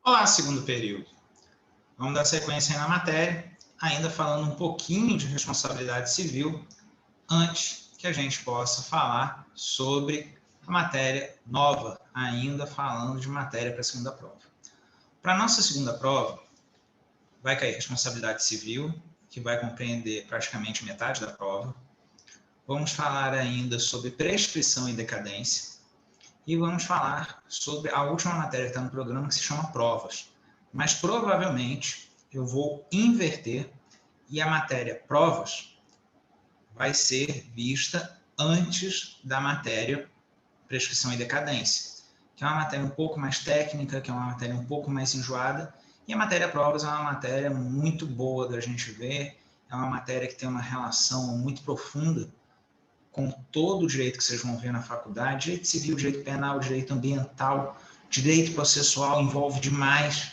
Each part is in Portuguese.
Olá, segundo período. Vamos dar sequência aí na matéria, ainda falando um pouquinho de responsabilidade civil, antes que a gente possa falar sobre a matéria nova, ainda falando de matéria para a segunda prova. Para a nossa segunda prova, vai cair responsabilidade civil, que vai compreender praticamente metade da prova. Vamos falar ainda sobre prescrição e decadência. E vamos falar sobre a última matéria que está no programa, que se chama provas. Mas provavelmente eu vou inverter e a matéria provas vai ser vista antes da matéria prescrição e decadência, que é uma matéria um pouco mais técnica, que é uma matéria um pouco mais enjoada, e a matéria provas é uma matéria muito boa da gente ver, é uma matéria que tem uma relação muito profunda com todo o direito que vocês vão ver na faculdade, direito civil, direito penal, direito ambiental, direito processual, envolve demais.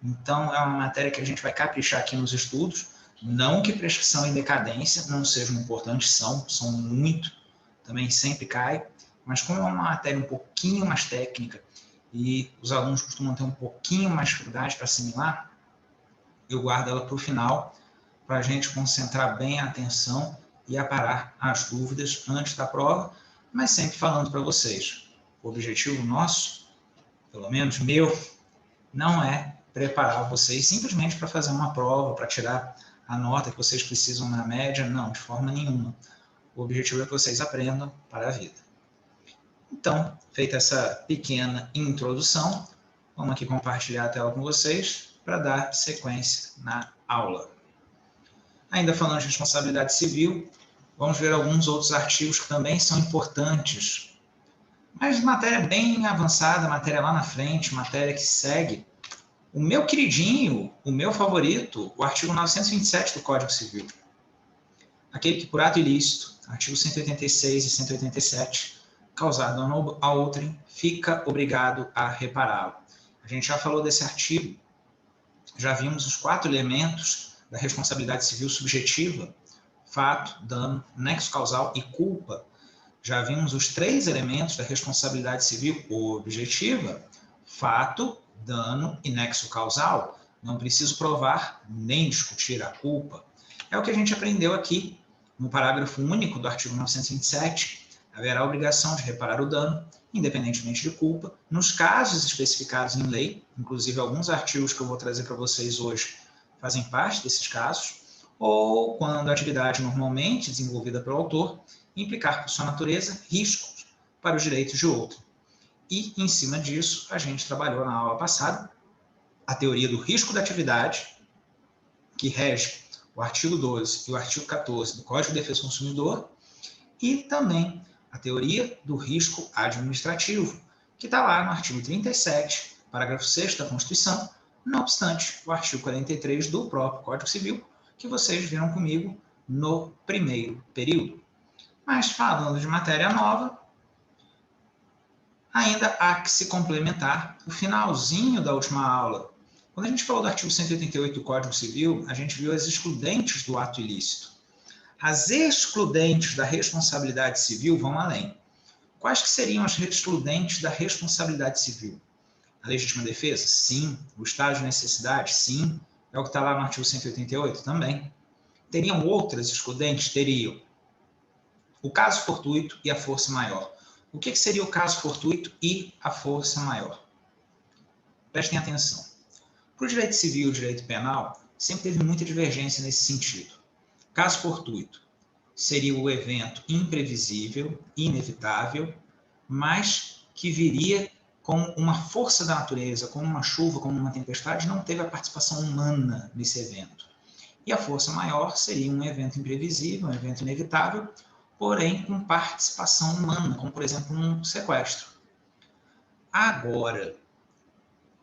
Então, é uma matéria que a gente vai caprichar aqui nos estudos, não que prescrição e decadência não sejam importantes, são muito, também sempre cai, mas como é uma matéria um pouquinho mais técnica e os alunos costumam ter um pouquinho mais de dificuldade para assimilar, eu guardo ela para o final, para a gente concentrar bem a atenção e aparar as dúvidas antes da prova, mas sempre falando para vocês. O objetivo nosso, pelo menos meu, não é preparar vocês simplesmente para fazer uma prova, para tirar a nota que vocês precisam na média, não, de forma nenhuma. O objetivo é que vocês aprendam para a vida. Então, feita essa pequena introdução, vamos aqui compartilhar a tela com vocês para dar sequência na aula. Ainda falando de responsabilidade civil, vamos ver alguns outros artigos que também são importantes. Mas matéria bem avançada, matéria lá na frente, matéria que segue. O meu queridinho, o meu favorito, o artigo 927 do Código Civil. Aquele que por ato ilícito, artigo 186 e 187, causar dano a outrem, fica obrigado a repará-lo. A gente já falou desse artigo, já vimos os 4 elementos da responsabilidade civil subjetiva, fato, dano, nexo causal e culpa. Já vimos os 3 elementos da responsabilidade civil objetiva, fato, dano e nexo causal. Não preciso provar nem discutir a culpa. É o que a gente aprendeu aqui no parágrafo único do artigo 927. Haverá obrigação de reparar o dano, independentemente de culpa, nos casos especificados em lei, inclusive alguns artigos que eu vou trazer para vocês hoje fazem parte desses casos, ou quando a atividade normalmente desenvolvida pelo autor implicar por sua natureza riscos para os direitos de outro. E, em cima disso, a gente trabalhou na aula passada a teoria do risco da atividade, que rege o artigo 12 e o artigo 14 do Código de Defesa do Consumidor, e também a teoria do risco administrativo, que está lá no artigo 37, parágrafo 6º da Constituição, não obstante o artigo 43 do próprio Código Civil, que vocês viram comigo no primeiro período. Mas falando de matéria nova, ainda há que se complementar o finalzinho da última aula. Quando a gente falou do artigo 188 do Código Civil, a gente viu as excludentes do ato ilícito. As excludentes da responsabilidade civil vão além. Quais que seriam as excludentes da responsabilidade civil? A legítima defesa? Sim. O estado de necessidade? Sim. É o que está lá no artigo 188? Também. Teriam outras excludentes? Teriam. O caso fortuito e a força maior. O que seria o caso fortuito e a força maior? Prestem atenção. Para o direito civil e o direito penal, sempre teve muita divergência nesse sentido. Caso fortuito seria o evento imprevisível, inevitável, mas que viria com uma força da natureza, como uma chuva, como uma tempestade, não teve a participação humana nesse evento. E a força maior seria um evento imprevisível, um evento inevitável, porém com participação humana, como, por exemplo, um sequestro. Agora,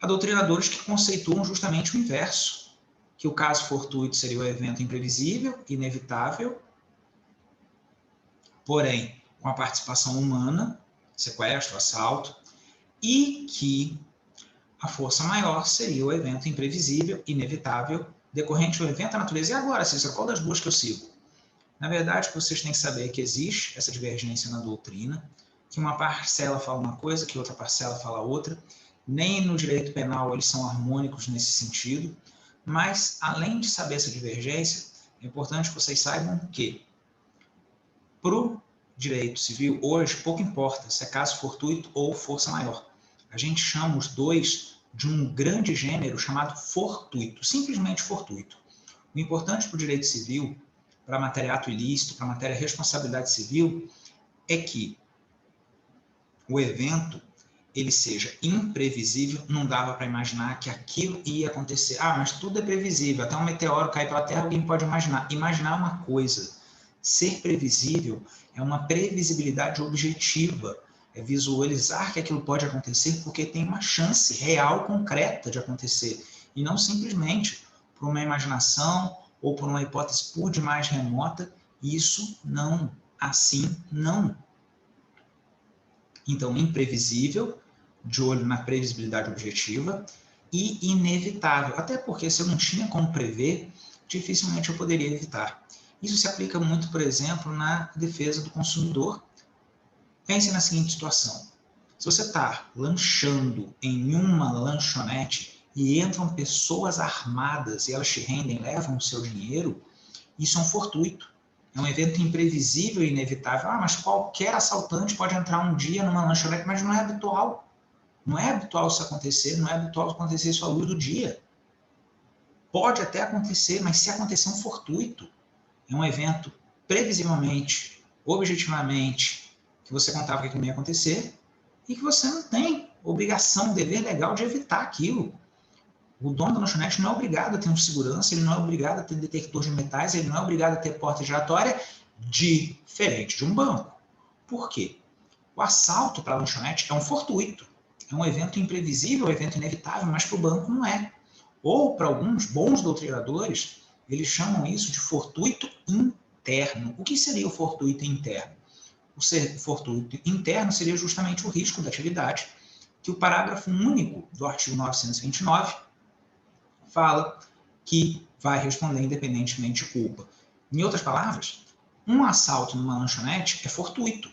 há doutrinadores que conceituam justamente o inverso, que o caso fortuito seria o evento imprevisível, inevitável, porém com a participação humana, sequestro, assalto, e que a força maior seria o evento imprevisível, inevitável, decorrente do evento da natureza. E agora, Cícero, qual das duas que eu sigo? Na verdade, vocês têm que saber que existe essa divergência na doutrina, que uma parcela fala uma coisa, que outra parcela fala outra. nem no direito penal eles são harmônicos nesse sentido, mas, além de saber essa divergência, é importante que vocês saibam que, para o direito civil, hoje, pouco importa se é caso fortuito ou força maior. A gente chama os dois de um grande gênero chamado fortuito, simplesmente fortuito. O importante para o direito civil, para a matéria ato ilícito, para a matéria responsabilidade civil, é que o evento ele seja imprevisível. Não dava para imaginar que aquilo ia acontecer. Ah, mas tudo é previsível, até um meteoro cair pela Terra, alguém pode imaginar. Imaginar uma coisa. Ser previsível é uma previsibilidade objetiva, é visualizar que aquilo pode acontecer porque tem uma chance real, concreta de acontecer, e não simplesmente por uma imaginação ou por uma hipótese por demais remota. Isso não, assim não. Então, imprevisível, de olho na previsibilidade objetiva, e inevitável, até porque se eu não tinha como prever, dificilmente eu poderia evitar. Isso se aplica muito, por exemplo, na defesa do consumidor. Pense na seguinte situação. Se você está lanchando em uma lanchonete e entram pessoas armadas e elas te rendem, levam o seu dinheiro, isso é um fortuito. É um evento imprevisível e inevitável. Ah, mas qualquer assaltante pode entrar um dia numa lanchonete, mas não é habitual. Não é habitual isso acontecer, não é habitual acontecer isso à luz do dia. Pode até acontecer, mas se acontecer é um fortuito. É um evento previsivelmente, objetivamente, que você contava que não ia acontecer e que você não tem obrigação, dever legal de evitar aquilo. O dono da lanchonete não é obrigado a ter um segurança, ele não é obrigado a ter detector de metais, ele não é obrigado a ter porta giratória, diferente de um banco. Por quê? O assalto para a lanchonete é um fortuito, é um evento imprevisível, um evento inevitável, mas para o banco não é. Ou, para alguns bons doutrinadores, eles chamam isso de fortuito interno. O que seria o fortuito interno? O fortuito interno seria justamente o risco da atividade, que o parágrafo único do artigo 929 fala que vai responder independentemente de culpa. Em outras palavras, um assalto numa lanchonete é fortuito.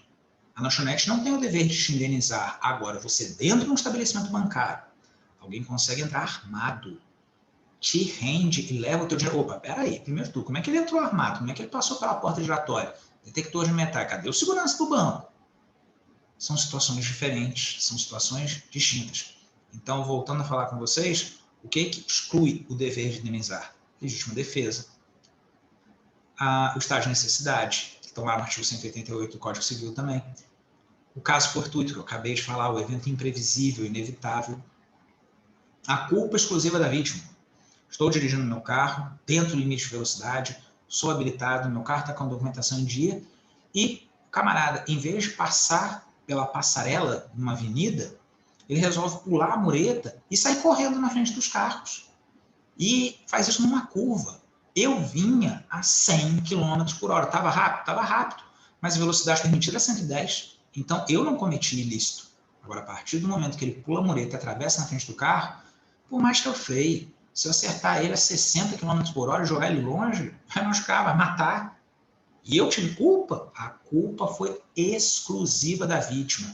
A lanchonete não tem o dever de te indenizar. Agora, você dentro de um estabelecimento bancário, alguém consegue entrar armado, te rende e leva o teu dinheiro. Opa, peraí, primeiro tu, como é que ele entrou armado? Como é que ele passou pela porta giratória? Detector de metal, cadê o segurança do banco? São situações diferentes, são situações distintas. Então, voltando a falar com vocês, o que exclui o dever de indenizar? Legítima defesa. O estado de necessidade, que estão lá no artigo 188 do Código Civil também. O caso fortuito, que eu acabei de falar, o evento imprevisível, inevitável. A culpa exclusiva da vítima. Estou dirigindo meu carro, dentro do limite de velocidade, sou habilitado, meu carro está com a documentação em dia, e o camarada, em vez de passar pela passarela numa avenida, ele resolve pular a mureta e sair correndo na frente dos carros. E faz isso numa curva. Eu vinha a 100 km por hora. Estava rápido, mas a velocidade permitida é 110. Então, eu não cometi ilícito. Agora, a partir do momento que ele pula a mureta e atravessa na frente do carro, por mais que eu freie, se eu acertar ele a 60 km por hora e jogar ele longe, vai machucar, vai matar. E eu tive culpa? A culpa foi exclusiva da vítima.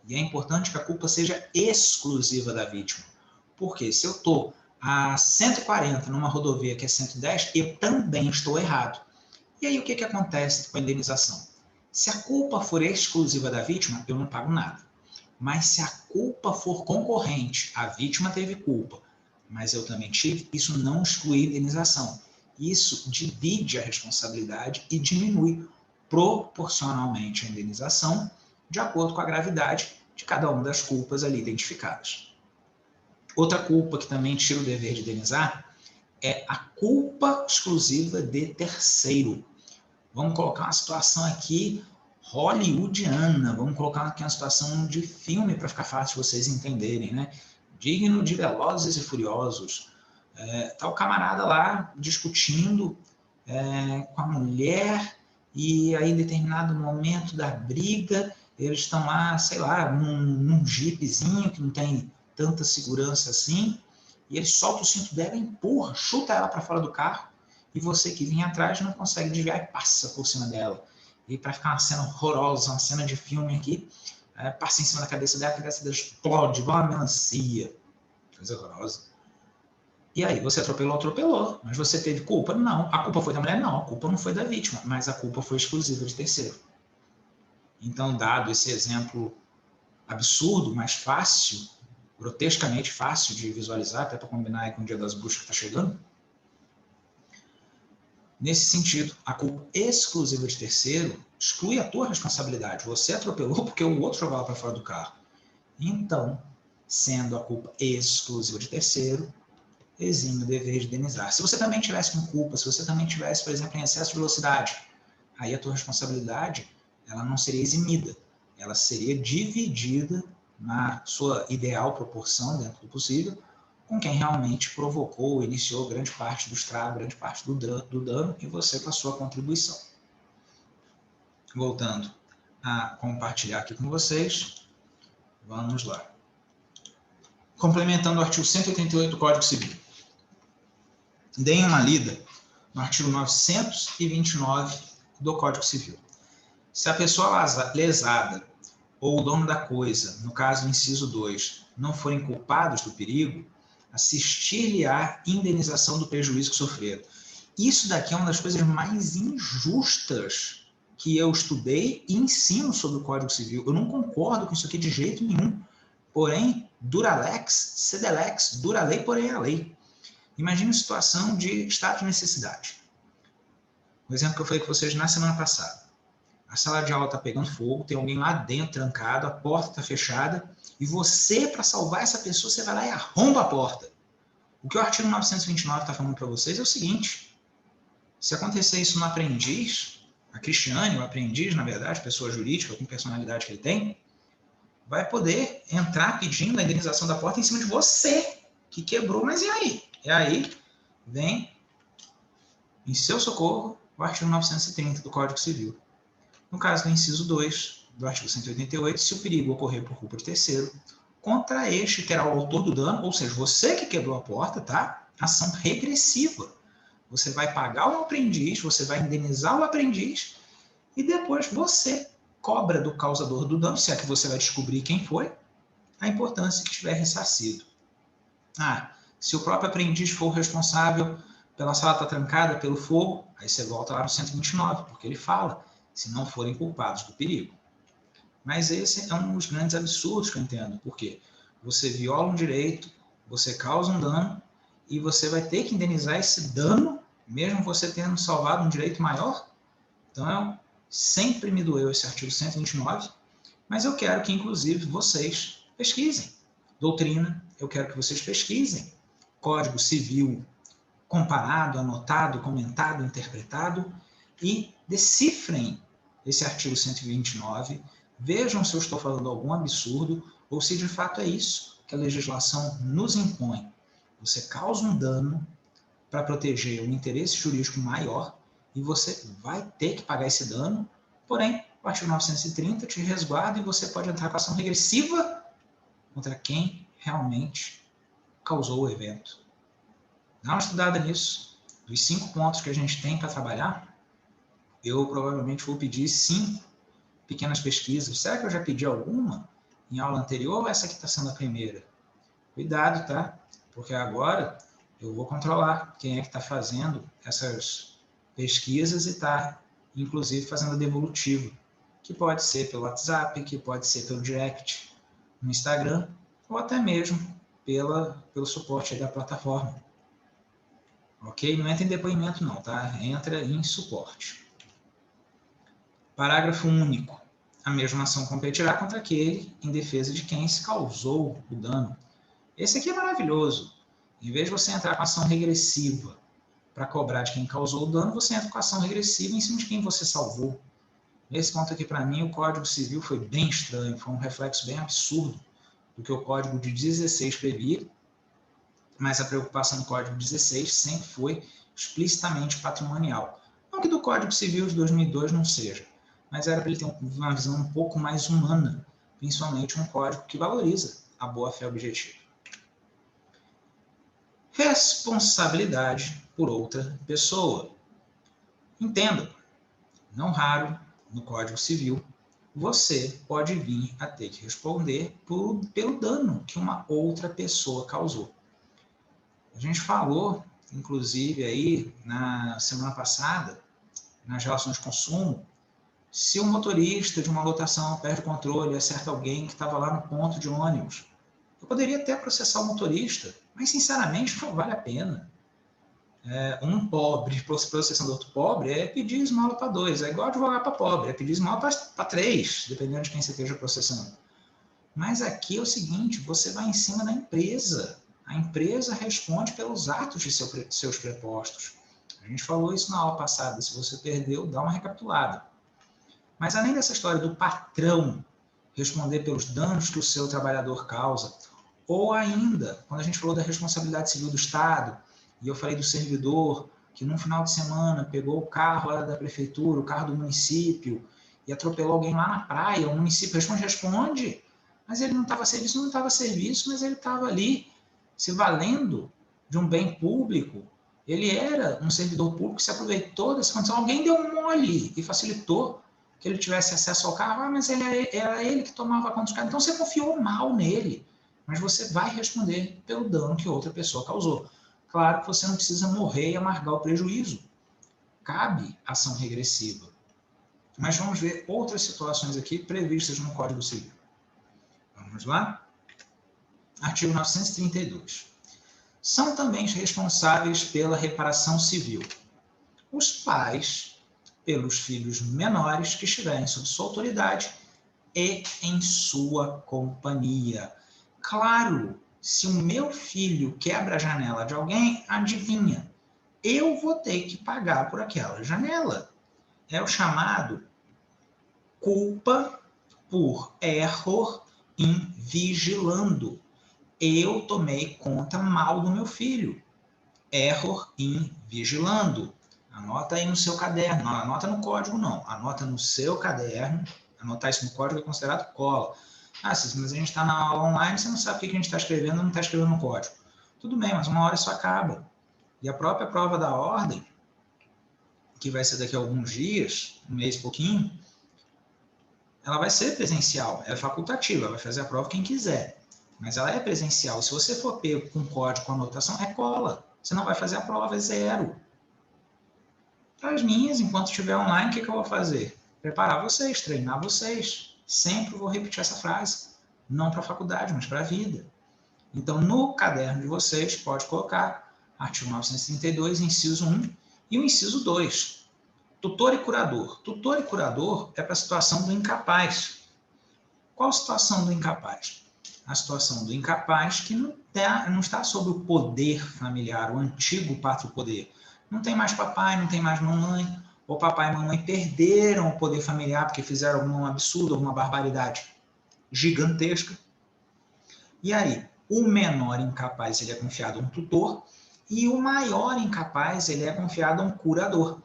E é importante que a culpa seja exclusiva da vítima. Porque se eu estou a 140 numa rodovia que é 110, eu também estou errado. E aí o que acontece com a indenização? Se a culpa for exclusiva da vítima, eu não pago nada. Mas se a culpa for concorrente, a vítima teve culpa, mas eu também tive, isso não exclui a indenização. Isso divide a responsabilidade e diminui proporcionalmente a indenização de acordo com a gravidade de cada uma das culpas ali identificadas. Outra culpa que também tira o dever de indenizar é a culpa exclusiva de terceiro. Vamos colocar uma situação aqui hollywoodiana, vamos colocar aqui uma situação de filme para ficar fácil de vocês entenderem, né? Digno de Velozes e Furiosos. Tá o camarada lá discutindo com a mulher e aí em determinado momento da briga eles estão lá, sei lá, num jeepzinho que não tem tanta segurança assim, e ele solta o cinto dela, empurra, chuta ela para fora do carro, e você que vinha atrás não consegue desviar e passa por cima dela. E para ficar uma cena horrorosa, uma cena de filme aqui, passa em cima da cabeça dela, a cabeça dela explode igual uma melancia. Coisa horrorosa. E aí, você atropelou, mas você teve culpa? Não. A culpa foi da mulher? Não. A culpa não foi da vítima, mas a culpa foi exclusiva de terceiro. Então, dado esse exemplo absurdo, mas fácil, grotescamente fácil de visualizar, até para combinar aí com o Dia das Bruxas que está chegando, nesse sentido, a culpa exclusiva de terceiro exclui a tua responsabilidade. Você atropelou porque o outro jogou ela para fora do carro. Então, sendo a culpa exclusiva de terceiro, exime o dever de indenizar. Se você também tivesse com culpa, se você também tivesse, por exemplo, em excesso de velocidade, aí a tua responsabilidade ela não seria eximida, ela seria dividida na sua ideal proporção, dentro do possível, com quem realmente provocou, iniciou grande parte do estrago, grande parte do dano, e você com a sua contribuição. Voltando a compartilhar aqui com vocês, vamos lá. Complementando o artigo 188 do Código Civil. Deem uma lida no artigo 929 do Código Civil. Se a pessoa lesada ou o dono da coisa, no caso do inciso 2, não forem culpados do perigo, assistir-lhe-á indenização do prejuízo que sofreram. Isso daqui é uma das coisas mais injustas que eu estudei e ensino sobre o Código Civil. Eu não concordo com isso aqui de jeito nenhum. Porém, dura lex, sed lex, dura lei, porém a lei. Imagine a situação de estado de necessidade. O exemplo que eu falei com vocês na semana passada. A sala de aula está pegando fogo, tem alguém lá dentro trancado, a porta está fechada, e você, para salvar essa pessoa, você vai lá e arromba a porta. O que o artigo 929 está falando para vocês é o seguinte: se acontecer isso no aprendiz, a Cristiane, o aprendiz, na verdade, pessoa jurídica com personalidade que ele tem, vai poder entrar pedindo a indenização da porta em cima de você, que quebrou, mas e aí? E aí vem em seu socorro o artigo 930 do Código Civil. No caso do inciso 2 do artigo 188, se o perigo ocorrer por culpa de terceiro, contra este terá o autor do dano, ou seja, você que quebrou a porta, tá? Ação regressiva. Você vai pagar o aprendiz, você vai indenizar o aprendiz e depois você cobra do causador do dano, se é que você vai descobrir quem foi, a importância que estiver ressarcido. Se o próprio aprendiz for o responsável pela sala estar trancada, pelo fogo, aí você volta lá no 129, porque ele fala, se não forem culpados do perigo. Mas esse é um dos grandes absurdos que eu entendo, porque você viola um direito, você causa um dano, e você vai ter que indenizar esse dano, mesmo você tendo salvado um direito maior. Então, sempre me doeu esse artigo 129, mas eu quero que, inclusive, vocês pesquisem. Doutrina, eu quero que vocês pesquisem. Código Civil comparado, anotado, comentado, interpretado, e decifrem esse artigo 129, vejam se eu estou falando algum absurdo, ou se de fato é isso que a legislação nos impõe. Você causa um dano para proteger um interesse jurídico maior, e você vai ter que pagar esse dano, porém, o artigo 930 te resguarda e você pode entrar com ação regressiva contra quem realmente causou o evento. Dá uma estudada nisso. Dos 5 pontos que a gente tem para trabalhar, eu provavelmente vou pedir 5 pequenas pesquisas. Será que eu já pedi alguma em aula anterior ou essa aqui está sendo a primeira? Cuidado, tá? Porque agora eu vou controlar quem é que está fazendo essas pesquisas e está, inclusive, fazendo a devolutiva, que pode ser pelo WhatsApp, que pode ser pelo direct no Instagram, ou até mesmo pelo suporte aí da plataforma. Ok? Não entra em depoimento não, tá? Entra em suporte. Parágrafo único. A mesma ação competirá contra aquele em defesa de quem se causou o dano. Esse aqui é maravilhoso. Em vez de você entrar com ação regressiva para cobrar de quem causou o dano, você entra com ação regressiva em cima de quem você salvou. Nesse ponto aqui, para mim, o Código Civil foi bem estranho, foi um reflexo bem absurdo do que o Código de 16 previa, mas a preocupação do Código 16 sempre foi explicitamente patrimonial. Não que do Código Civil de 2002 não seja, mas era para ele ter uma visão um pouco mais humana, principalmente um código que valoriza a boa-fé objetiva. Responsabilidade por outra pessoa. Entenda, não raro, no Código Civil, você pode vir a ter que responder pelo dano que uma outra pessoa causou. A gente falou, inclusive, aí na semana passada, nas relações de consumo, se o motorista de uma lotação perde o controle e acerta alguém que estava lá no ponto de ônibus, eu poderia até processar o motorista, mas sinceramente não vale a pena. Um pobre processando outro pobre é pedir esmola para 2, é igual advogar para pobre, é pedir esmola para 3, dependendo de quem você esteja processando. Mas aqui é o seguinte, você vai em cima da empresa. A empresa responde pelos atos de seus prepostos. A gente falou isso na aula passada, se você perdeu, dá uma recapitulada. Mas além dessa história do patrão responder pelos danos que o seu trabalhador causa, ou ainda, quando a gente falou da responsabilidade civil do Estado, e eu falei do servidor que num final de semana pegou o carro lá da prefeitura, o carro do município, e atropelou alguém lá na praia, o município responde, mas ele não estava a serviço, mas ele estava ali se valendo de um bem público. Ele era um servidor público que se aproveitou dessa condição. Alguém deu um mole e facilitou que ele tivesse acesso ao carro, mas era ele que tomava conta dos carros. Então você confiou mal nele, mas você vai responder pelo dano que outra pessoa causou. Claro que você não precisa morrer e amargar o prejuízo. Cabe ação regressiva. Mas vamos ver outras situações aqui previstas no Código Civil. Vamos lá? Artigo 932. São também responsáveis pela reparação civil os pais pelos filhos menores que estiverem sob sua autoridade e em sua companhia. Claro, se o meu filho quebra a janela de alguém, adivinha, eu vou ter que pagar por aquela janela. É o chamado culpa por error in vigilando. Eu tomei conta mal do meu filho. Error in vigilando. Anota aí no seu caderno. Não anota no código, não. Anota no seu caderno. Anotar isso no código é considerado cola. Ah, Cícero, mas a gente está na aula online, você não sabe o que a gente está escrevendo, não está escrevendo no código. Tudo bem, mas uma hora isso acaba. E a própria prova da ordem, que vai ser daqui a alguns dias, um mês e pouquinho, ela vai ser presencial, é facultativa, vai fazer a prova quem quiser. Mas ela é presencial. Se você for pego com código, com anotação, é cola. Você não vai fazer a prova, é 0. Para as minhas, enquanto estiver online, o que eu vou fazer? Preparar vocês, treinar vocês. Sempre vou repetir essa frase. Não para a faculdade, mas para a vida. Então, no caderno de vocês, pode colocar artigo 932, inciso 1 e o inciso 2. Tutor e curador. Tutor e curador é para a situação do incapaz. Qual a situação do incapaz? A situação do incapaz que não está sob o poder familiar, o antigo pátrio poder. Não tem mais papai, não tem mais mamãe, ou papai e mamãe perderam o poder familiar porque fizeram algum absurdo, alguma barbaridade gigantesca. E aí, o menor incapaz ele é confiado a um tutor e o maior incapaz ele é confiado a um curador.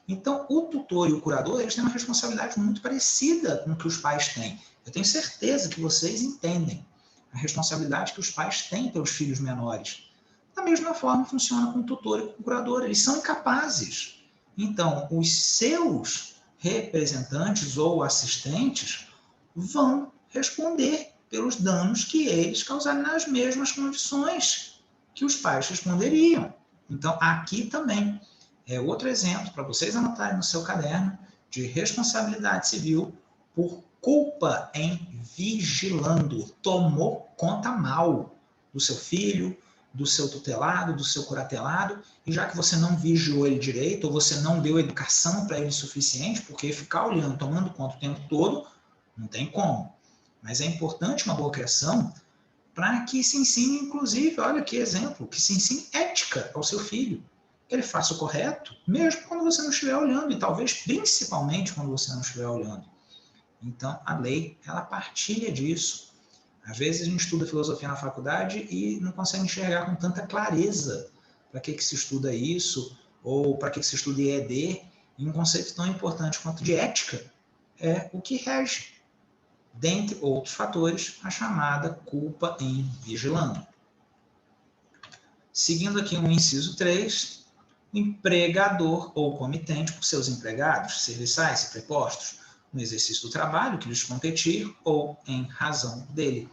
Então, o tutor e o curador eles têm uma responsabilidade muito parecida com o que os pais têm. Eu tenho certeza que vocês entendem a responsabilidade que os pais têm pelos filhos menores. Da mesma forma funciona com o tutor e com o curador, eles são incapazes. Então, os seus representantes ou assistentes vão responder pelos danos que eles causarem nas mesmas condições que os pais responderiam. Então, aqui também é outro exemplo para vocês anotarem no seu caderno de responsabilidade civil por culpa em vigilando. Tomou conta mal do seu filho, do seu tutelado, do seu curatelado, e já que você não vigiou ele direito, ou você não deu educação para ele suficiente, porque ficar olhando, tomando conta o tempo todo, não tem como. Mas é importante uma boa criação para que se ensine, inclusive, olha que exemplo, que se ensine ética ao seu filho. Ele faça o correto, mesmo quando você não estiver olhando, e talvez principalmente quando você não estiver olhando. Então, a lei, ela partilha disso. Às vezes a gente estuda filosofia na faculdade e não consegue enxergar com tanta clareza para que se estuda isso, ou para que se estuda EAD, e um conceito tão importante quanto de ética é o que rege, dentre outros fatores, a chamada culpa em vigilando. Seguindo aqui o inciso 3, o empregador ou comitente por seus empregados, serviçais e prepostos, no exercício do trabalho que lhes competir ou em razão dele.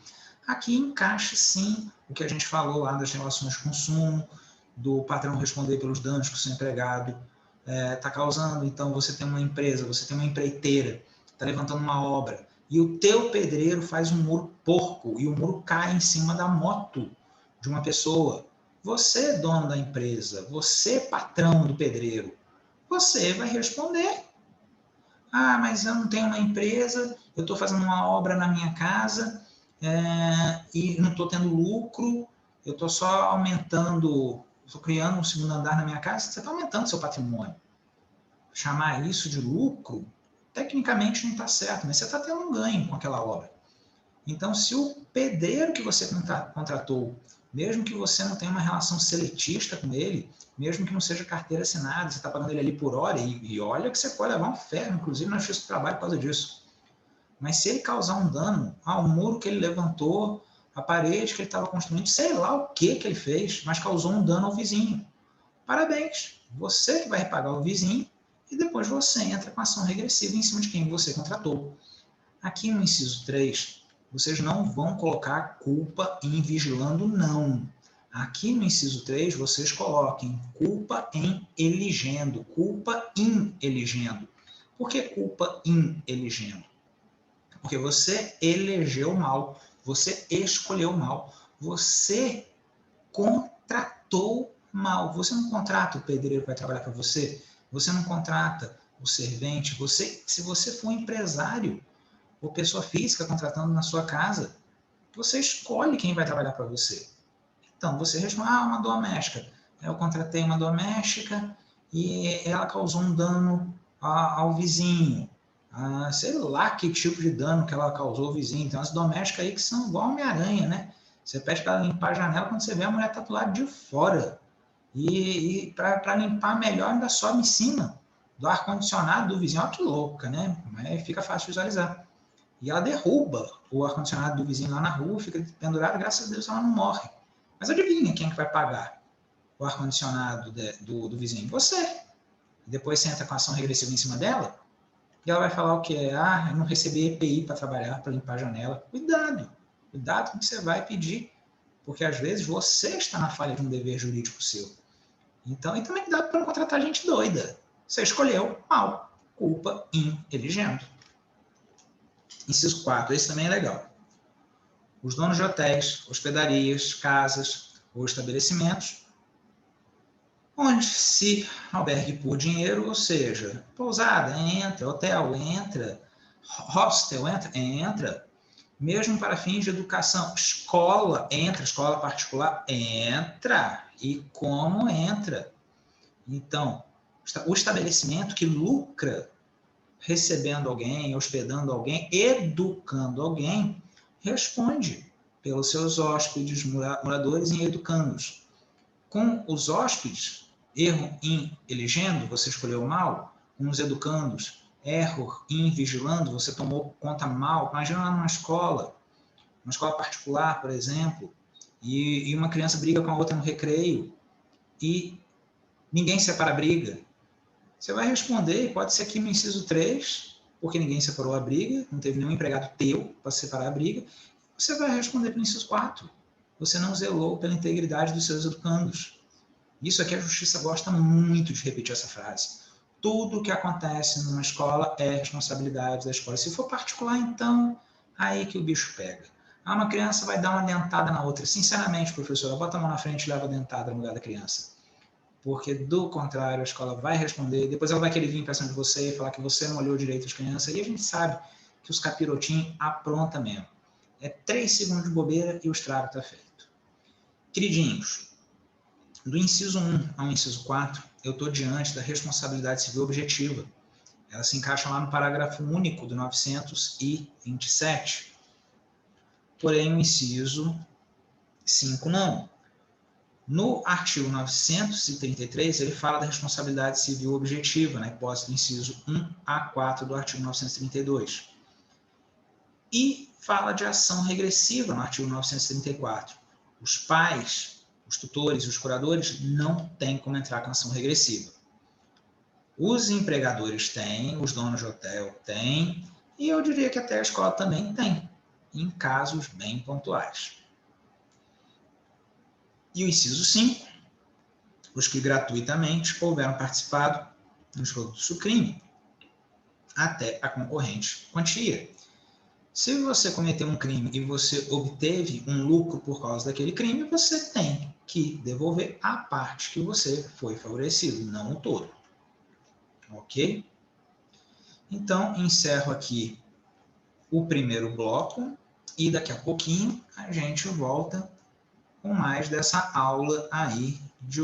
Aqui encaixa, sim, o que a gente falou lá das relações de consumo, do patrão responder pelos danos que o seu empregado está causando. Então, você tem uma empresa, você tem uma empreiteira, está levantando uma obra, e o teu pedreiro faz um muro porco, e o muro cai em cima da moto de uma pessoa. Você, dono da empresa, você, patrão do pedreiro, você vai responder. Ah, mas eu não tenho uma empresa, eu estou fazendo uma obra na minha casa e não estou tendo lucro, eu estou só aumentando, estou criando um segundo andar na minha casa, você está aumentando seu patrimônio. Chamar isso de lucro, tecnicamente não está certo, mas você está tendo um ganho com aquela obra. Então, se o pedreiro que você contratou, mesmo que você não tenha uma relação seletista com ele, mesmo que não seja carteira assinada, você está pagando ele ali por hora, e olha que você pode levar um ferro, inclusive na justiça do trabalho por causa disso. Mas se ele causar um dano ao muro que ele levantou, a parede que ele estava construindo, sei lá o que ele fez, mas causou um dano ao vizinho. Parabéns, você que vai repagar o vizinho e depois você entra com ação regressiva em cima de quem você contratou. Aqui no inciso 3, vocês não vão colocar culpa em vigilando, não. Aqui no inciso 3, vocês coloquem culpa em eligendo, culpa in eligendo. Por que culpa in eligendo? Porque você elegeu mal, você escolheu mal, você contratou mal. Você não contrata o pedreiro que vai trabalhar para você, você não contrata o servente, se você for um empresário ou pessoa física contratando na sua casa, você escolhe quem vai trabalhar para você. Então, você responde, uma doméstica. Eu contratei uma doméstica e ela causou um dano ao vizinho. Sei lá que tipo de dano que ela causou ao vizinho. Tem umas domésticas aí que são igual Homem-Aranha, né? Você pede para limpar a janela, quando você vê a mulher está do lado de fora. E para limpar melhor, ainda sobe em cima do ar-condicionado do vizinho. Olha que louca, né? Mas fica fácil visualizar. E ela derruba o ar-condicionado do vizinho lá na rua, fica pendurado, graças a Deus ela não morre. Mas adivinha quem é que vai pagar o ar-condicionado do vizinho? Você. E depois você entra com ação regressiva em cima dela, e ela vai falar o quê? Eu não recebi EPI para trabalhar, para limpar a janela. Cuidado. Cuidado com o que você vai pedir, porque às vezes você está na falha de um dever jurídico seu. Então, e também cuidado para não contratar gente doida. Você escolheu mal. Culpa in eligendo. Inciso 4, esse também é legal. Os donos de hotéis, hospedarias, casas ou estabelecimentos onde se albergue por dinheiro, ou seja, pousada, entra, hotel, entra, hostel, entra, mesmo para fins de educação, escola, entra, escola particular, entra, e como entra. Então, o estabelecimento que lucra recebendo alguém, hospedando alguém, educando alguém, responde pelos seus hóspedes, moradores e educandos. Com os hóspedes, erro em elegendo, você escolheu mal. Com os educandos, erro em vigilando, você tomou conta mal. Imagina lá numa escola particular, por exemplo, e uma criança briga com a outra no recreio e ninguém separa a briga. Você vai responder, pode ser aqui no inciso 3, porque ninguém separou a briga, não teve nenhum empregado teu para separar a briga. Você vai responder pelo inciso 4. Você não zelou pela integridade dos seus educandos. Isso aqui a justiça gosta muito de repetir essa frase. Tudo que acontece numa escola é responsabilidade da escola. Se for particular, então, aí que o bicho pega. Uma criança vai dar uma dentada na outra. Sinceramente, professora, bota a mão na frente e leva a dentada no lugar da criança. Porque, do contrário, a escola vai responder, depois ela vai querer vir para cima de você e falar que você não olhou direito as crianças, e a gente sabe que os capirotinhos aprontam mesmo. É 3 segundos de bobeira e o estrago está feito. Queridinhos, do inciso 1 ao inciso 4, eu estou diante da responsabilidade civil objetiva. Ela se encaixa lá no parágrafo único do 927. Porém, o inciso 5 não. No artigo 933, ele fala da responsabilidade civil objetiva, na hipótese do inciso 1 a 4 do artigo 932. E fala de ação regressiva no artigo 934. Os pais, os tutores e os curadores não têm como entrar com ação regressiva. Os empregadores têm, os donos de hotel têm, e eu diria que até a escola também tem, em casos bem pontuais. E o inciso 5, os que gratuitamente houveram participado nos produtos do crime, até a concorrente quantia. Se você cometeu um crime e você obteve um lucro por causa daquele crime, você tem que devolver a parte que você foi favorecido, não o todo. Ok? Então, encerro aqui o primeiro bloco e daqui a pouquinho a gente volta com mais dessa aula aí de